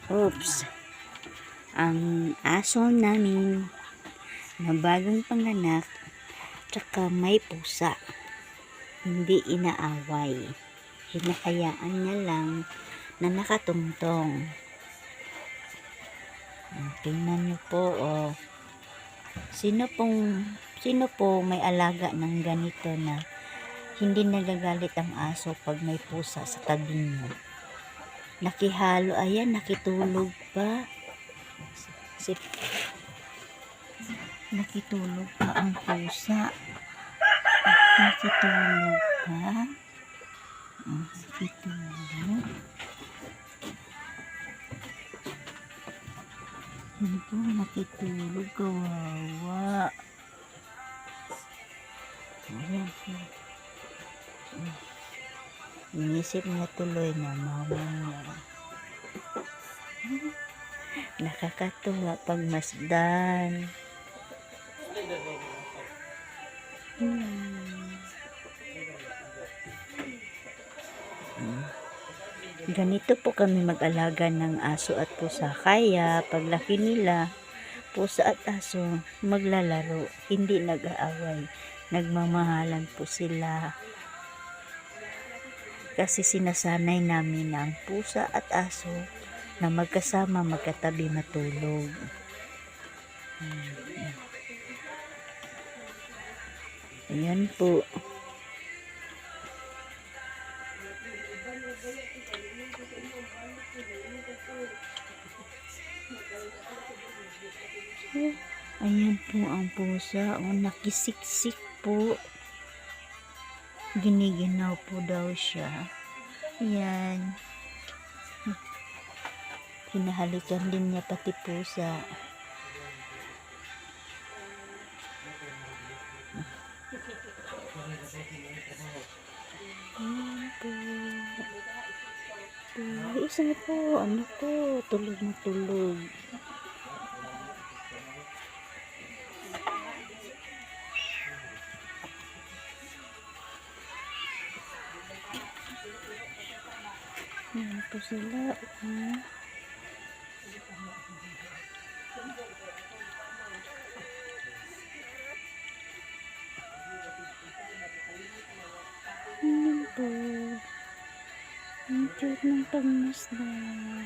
Oops. Ang aso namin na bagong panganak tsaka may pusa. Hindi inaaway. Hinahayaan niya lang na nakatungtong. Tingnan niyo po, oh. Sino po may alaga ng ganito na hindi nagagalit ang aso pag may pusa sa tabi niyo? Nakihalo, ayan, nakitulog pa. Nakitulog pa ang pusa. Nakitulog pa. Nakitulog. Hindi po nakitulog, kawawa. Ayan po. Inisip niya tuloy na mama niya. Nakakatuwa pag masdan. Ganito po kami mag-alaga ng aso at pusa. Kaya paglaki nila, pusa at aso maglalaro, hindi nag-aaway. Nagmamahalan po sila. Kasi sinasanay namin na ang pusa at aso na magkasama, magkatabi matulog. Ayan po. Ayan po ang pusa. O, nakisiksik po. Giniginaw po daw siya. Ayan. Hinahalikan din niya pati pusa. Ayan po. Isa na po. Anak ko. Tulog na tulog. Ayan po sila. Ayan po. Ang cute ng pagmasdan.